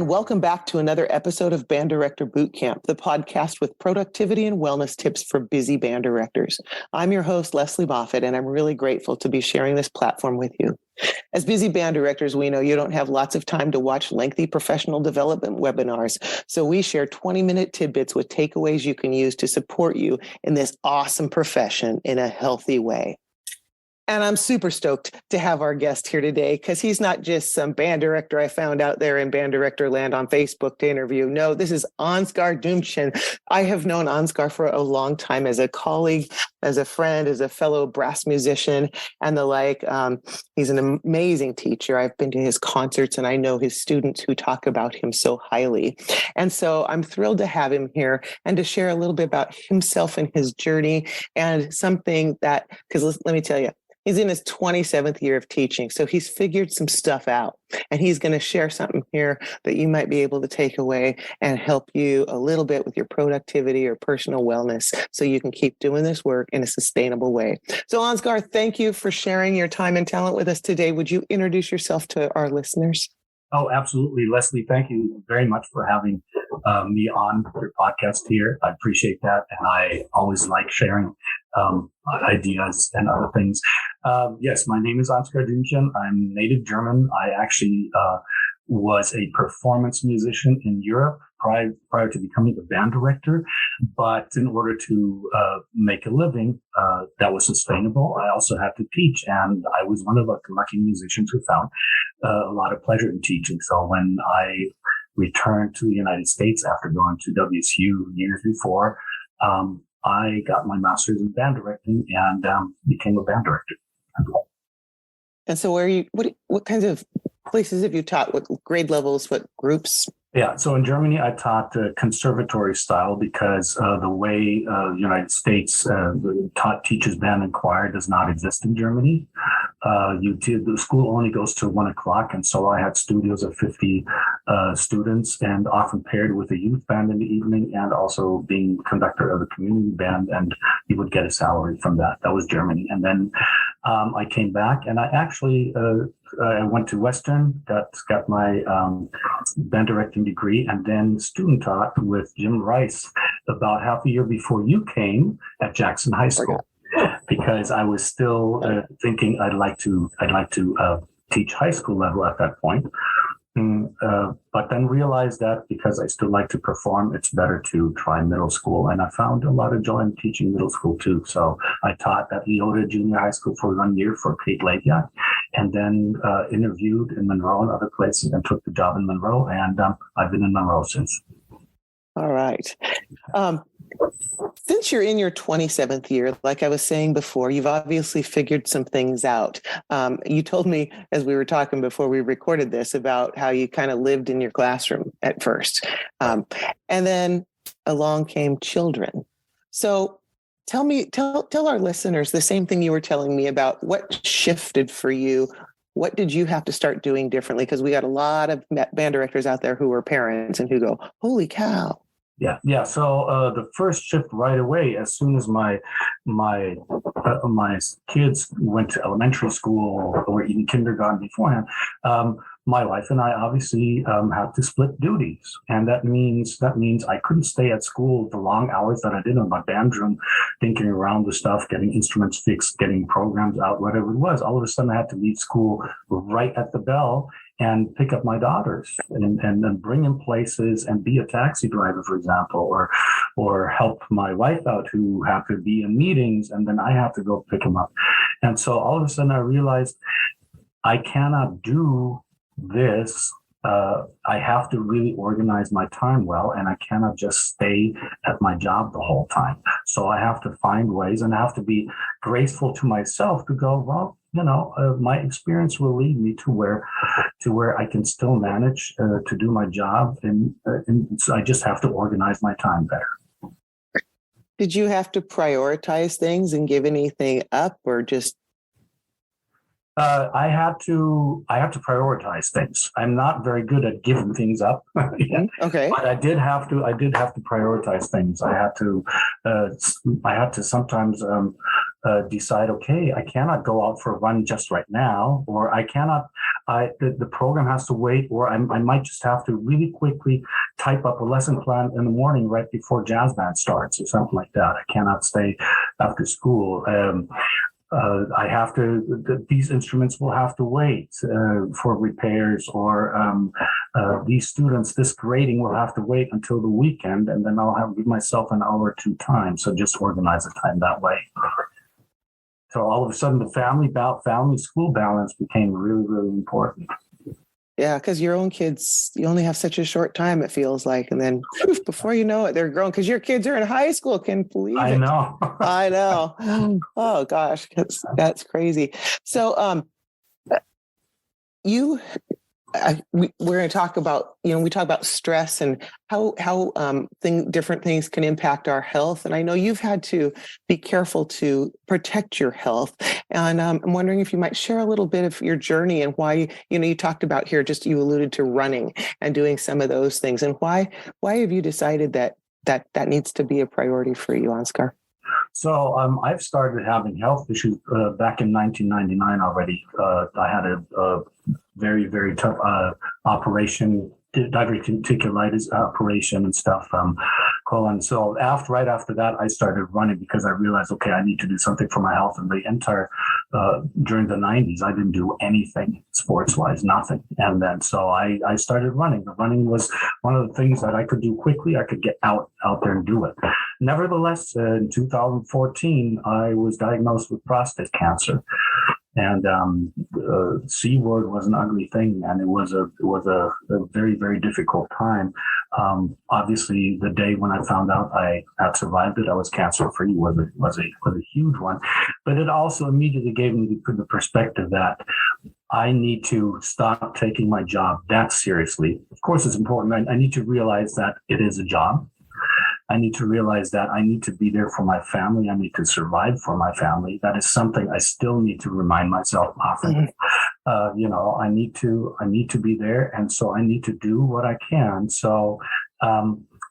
and welcome back to another episode of Band Director Bootcamp, the podcast with productivity and wellness tips for busy band directors. I'm your host, Lesley Moffat, and I'm really grateful to be sharing this platform with you. As busy band directors, we know you don't have lots of time to watch lengthy professional development webinars, so we share 20-minute tidbits with takeaways you can use to support you in this awesome profession in a healthy way. And I'm super stoked to have our guest here today because he's not just some band director I found out there in band director land on Facebook to interview. No, this is Ansgar Duemchen. I have known Ansgar for a long time as a colleague, as a friend, as a fellow brass musician and the like. He's an amazing teacher. I've been to his concerts and I know his students who talk about him so highly. And so I'm thrilled to have him here and to share a little bit about himself and his journey and something that, because let me tell you, he's in his 27th year of teaching, so he's figured some stuff out, and he's going to share something here that you might be able to take away and help you a little bit with your productivity or personal wellness so you can keep doing this work in a sustainable way. So Ansgar, thank you for sharing your time and talent with us today. Would you introduce yourself to our listeners? Oh, absolutely. Lesley, thank you very much for having me on your podcast here. I appreciate that. And I always like sharing ideas and other things. Yes, my name is Ansgar Duemchen. I'm native German. I actually was a performance musician in Europe prior to becoming a band director. But in order to make a living that was sustainable, I also had to teach. And I was one of the lucky musicians who found a lot of pleasure in teaching. So when I returned to the United States after going to WSU years before, I got my master's in band directing and became a band director. And so what kinds of places have you taught? What grade levels, what groups? Yeah, so in Germany, I taught conservatory style because the way the United States teaches band and choir does not exist in Germany. The school only goes till 1 o'clock, and so I had studios of 50 students, and often paired with a youth band in the evening, and also being conductor of a community band, and you would get a salary from that. That was Germany, and then I came back, and I actually I went to Western, got my band directing degree, and then student taught with Jim Rice about half a year before you came at Jackson High School, because I was still thinking I'd like to teach high school level at that point. But then realized that because I still like to perform, it's better to try middle school. And I found a lot of joy in teaching middle school too. So I taught at Leota Junior High School for 1 year for Kate Legia, and then interviewed in Monroe and other places and took the job in Monroe. And I've been in Monroe since. All right. Since you're in your 27th year, like I was saying before, you've obviously figured some things out. You told me as we were talking before we recorded this about how you kind of lived in your classroom at first. And then along came children. So tell our listeners the same thing you were telling me about what shifted for you. What did you have to start doing differently? Because we got a lot of band directors out there who are parents and who go, holy cow. Yeah. So the first shift right away, as soon as my kids went to elementary school or even kindergarten beforehand, my wife and I obviously had to split duties, and that means I couldn't stay at school the long hours that I did in my band room, thinking around the stuff, getting instruments fixed, getting programs out, whatever it was. All of a sudden, I had to leave school right at the bell and pick up my daughters and bring them places and be a taxi driver, for example, or help my wife out who had to be in meetings, and then I have to go pick them up. And so all of a sudden I realized I cannot do this. I have to really organize my time well, and I cannot just stay at my job the whole time. So I have to find ways, and I have to be graceful to myself to go, well, my experience will lead me to where I can still manage to do my job, and so I just have to organize my time better. Did you have to prioritize things and give anything up, or just? I had to prioritize things. I'm not very good at giving things up. Okay. But I did have to prioritize things. I had to sometimes decide, okay, I cannot go out for a run just right now, or the program has to wait, or I might just have to really quickly type up a lesson plan in the morning right before jazz band starts or something like that. I cannot stay after school. I have to, these instruments will have to wait for repairs, or these students, this grading will have to wait until the weekend, and then I'll give myself an hour or two time. So just organize the time that way. So all of a sudden, the family school balance became really, really important. Yeah, because your own kids, you only have such a short time, it feels like. And then before you know it, they're grown, because your kids are in high school. Can't believe it. I know. I know. Oh, gosh, that's crazy. So we're going to talk about, we talk about stress and how different things can impact our health. And I know you've had to be careful to protect your health. And I'm wondering if you might share a little bit of your journey and why, you talked about here, you alluded to running and doing some of those things. And why have you decided that needs to be a priority for you, Ansgar? So I've started having health issues back in 1999 already. I had a very, very tough operation, diverticulitis operation and stuff, colon. So right after that, I started running because I realized, okay, I need to do something for my health. And the entire, during the 90s, I didn't do anything sports-wise, nothing. And then, so I started running. The running was one of the things that I could do quickly. I could get out there and do it. Nevertheless, in 2014, I was diagnosed with prostate cancer. And C word was an ugly thing, and it was a very, very difficult time. Obviously, the day when I found out I had survived it, I was cancer free, was a huge one. But it also immediately gave me the perspective that I need to stop taking my job that seriously. Of course, it's important. I need to realize that it is a job. I need to realize that I need to be there for my family. I need to survive for my family. That is something I still need to remind myself often. I need to be there, and so I need to do what I can. So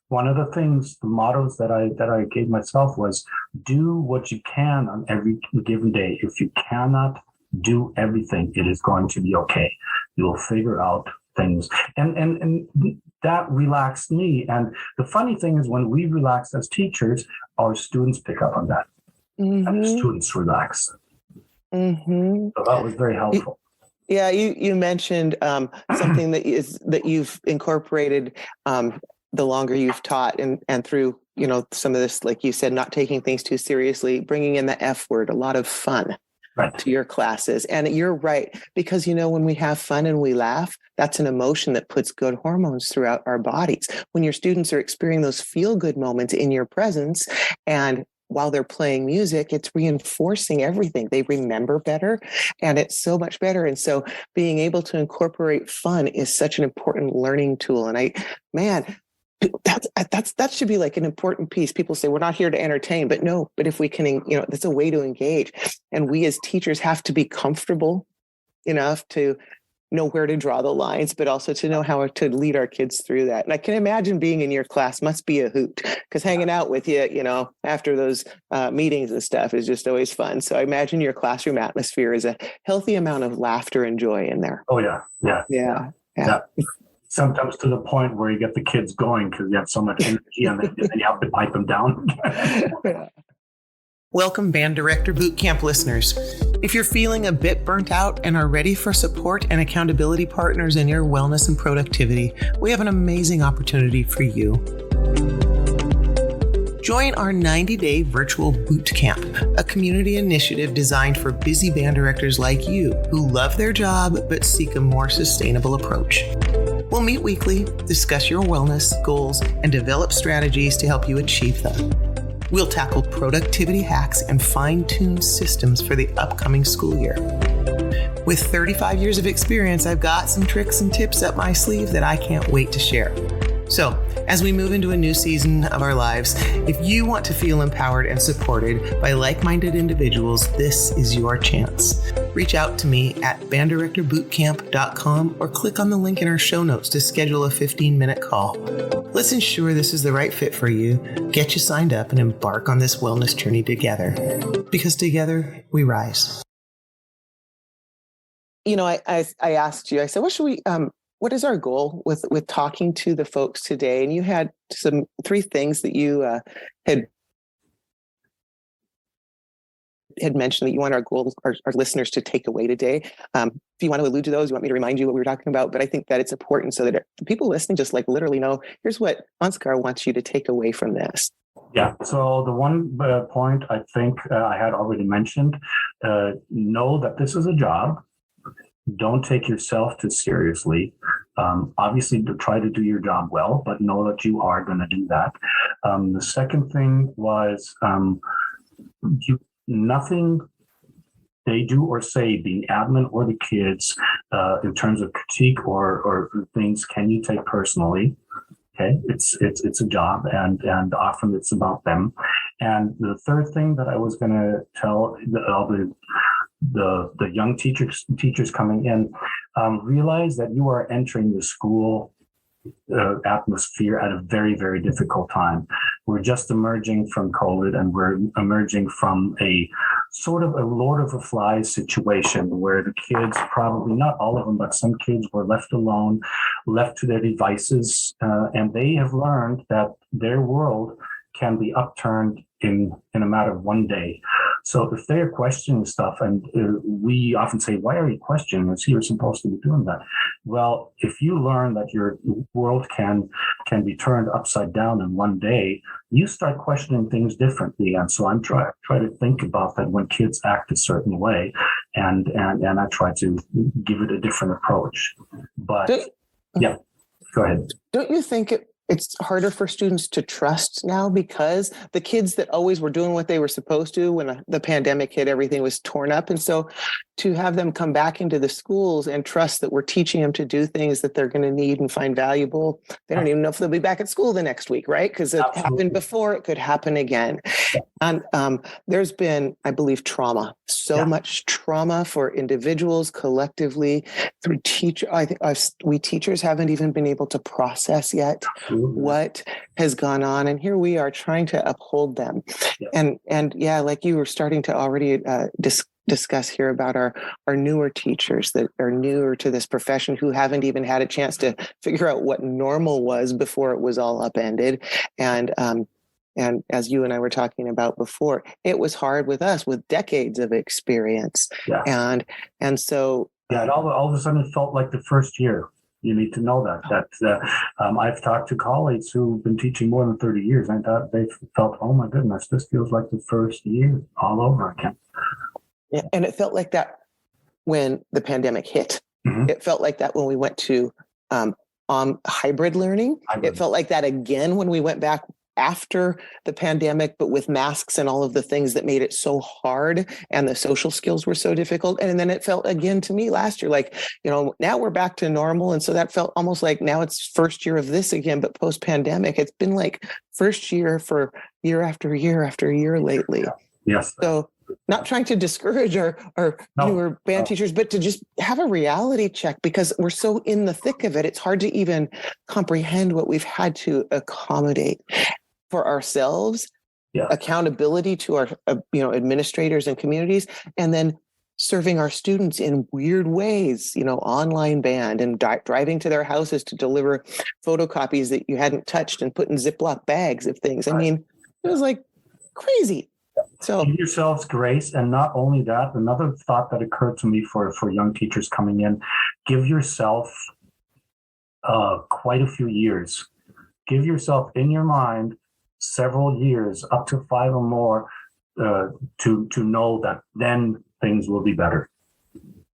one of the things, the mottos that I gave myself was, do what you can on every given day. If you cannot do everything, it is going to be okay. You'll figure out things, and that relaxed me. And the funny thing is, when we relax as teachers, our students pick up on that, and the students relax. So that was very helpful. Yeah, you mentioned something that you've incorporated the longer you've taught, and through some of this, like you said, not taking things too seriously, bringing in the F word, a lot of fun. Right. To your classes. And you're right, because, when we have fun and we laugh, that's an emotion that puts good hormones throughout our bodies. When your students are experiencing those feel-good moments in your presence, and while they're playing music, it's reinforcing everything. They remember better, and it's so much better. And so being able to incorporate fun is such an important learning tool. And that should be like an important piece. People say we're not here to entertain, but if we can, that's a way to engage. And we as teachers have to be comfortable enough to know where to draw the lines, but also to know how to lead our kids through that. And I can imagine being in your class must be a hoot, because hanging out with you, after those meetings and stuff is just always fun. So I imagine your classroom atmosphere is a healthy amount of laughter and joy in there. Oh yeah. Sometimes to the point where you get the kids going because you have so much energy, and then you have to pipe them down. Yeah. Welcome, Band Director Bootcamp listeners. If you're feeling a bit burnt out and are ready for support and accountability partners in your wellness and productivity, we have an amazing opportunity for you. Join our 90-day virtual boot camp, a community initiative designed for busy band directors like you who love their job but seek a more sustainable approach. We'll meet weekly, discuss your wellness goals, and develop strategies to help you achieve them. We'll tackle productivity hacks and fine-tune systems for the upcoming school year. With 35 years of experience, I've got some tricks and tips up my sleeve that I can't wait to share. So, as we move into a new season of our lives, if you want to feel empowered and supported by like-minded individuals, this is your chance. Reach out to me at banddirectorbootcamp.com or click on the link in our show notes to schedule a 15-minute call. Let's ensure this is the right fit for you, get you signed up, and embark on this wellness journey together. Because together, we rise. You know, I asked you, I said, what is our goal with talking to the folks today? And you had three things that you had mentioned that you want our listeners to take away today. If you want to allude to those, you want me to remind you what we were talking about, but I think that it's important so that the people listening just like literally know, here's what Ansgar wants you to take away from this. Yeah. So the one point I think I had already mentioned, know that this is a job. Don't take yourself too seriously. Obviously, try to do your job well, but know that you are going to do that. The second thing was nothing they do or say, being admin or the kids, in terms of critique or things, can you take personally? Okay, it's a job, and often it's about them. And the third thing that I was going to tell the young teachers coming in, realize that you are entering the school atmosphere at a very, very difficult time. We're just emerging from COVID, and we're emerging from a sort of a Lord of the Flies situation where the kids, probably not all of them, but some kids were left alone, left to their devices, and they have learned that their world can be upturned in a matter of one day. So if they're questioning stuff, and we often say, why are you questioning this? You're supposed to be doing that. Well, if you learn that your world can be turned upside down in one day, you start questioning things differently. And so I'm try to think about that when kids act a certain way, and I try to give it a different approach. But yeah, go ahead. Don't you think it's harder for students to trust now, because the kids that always were doing what they were supposed to when the pandemic hit, everything was torn up. And so to have them come back into the schools and trust that we're teaching them to do things that they're going to need and find valuable, they don't even know if they'll be back at school the next week, right? Because it happened before, it could happen again. And there's been, I believe, trauma, much trauma for individuals collectively through teacher. I think we teachers haven't even been able to process yet what has gone on. And here we are trying to uphold them. And like you were starting to already discuss here about our newer teachers that are newer to this profession, who haven't even had a chance to figure out what normal was before it was all upended. And as you and I were talking about before, it was hard with us with decades of experience. And so and all of a sudden it felt like the first year. You need to know that I've talked to colleagues who've been teaching more than 30 years, and they felt, oh my goodness, this feels like the first year all over again. Yeah, and it felt like that when the pandemic hit. Mm-hmm. It felt like that when we went to hybrid learning. It felt like that again when we went back after the pandemic, but with masks and all of the things that made it so hard, and the social skills were so difficult. And then it felt again to me last year, like, now we're back to normal. And so that felt almost like now it's first year of this again, but post-pandemic, it's been like first year for year after year after year lately. Yes. So not trying to discourage our newer band teachers, but to just have a reality check, because we're so in the thick of it. It's hard to even comprehend what we've had to accommodate for ourselves, accountability to our administrators and communities, and then serving our students in weird ways, online band and driving to their houses to deliver photocopies that you hadn't touched and put in Ziploc bags of things. I mean, it was like crazy. So give yourselves grace. And not only that, another thought that occurred to me for young teachers coming in, give yourself quite a few years. Give yourself in your mind several years, up to 5 or more, to know that then things will be better.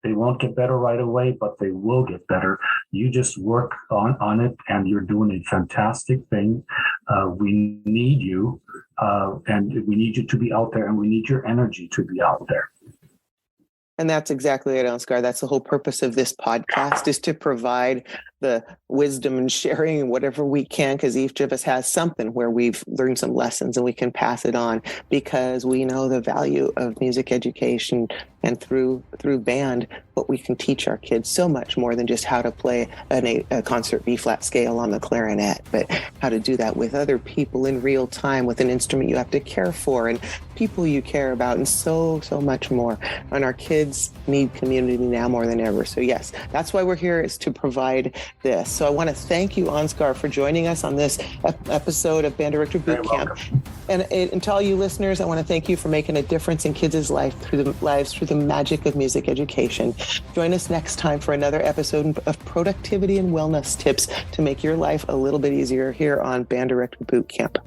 They won't get better right away, but they will get better. You just work on it, and you're doing a fantastic thing. We need you, and we need you to be out there, and we need your energy to be out there. And that's exactly it, Ansgar. That's the whole purpose of this podcast, is to provide the wisdom and sharing whatever we can, because each of us has something where we've learned some lessons and we can pass it on, because we know the value of music education, and through band, what we can teach our kids so much more than just how to play a concert B-flat scale on the clarinet, but how to do that with other people in real time, with an instrument you have to care for and people you care about, and so much more. And our kids need community now more than ever. So yes, that's why we're here, is to provide this. So I want to thank you, Ansgar, for joining us on this episode of Band Director Boot Camp. And to all you listeners, I want to thank you for making a difference in kids' lives through the magic of music education. Join us next time for another episode of productivity and wellness tips to make your life a little bit easier here on Band Director Boot Camp.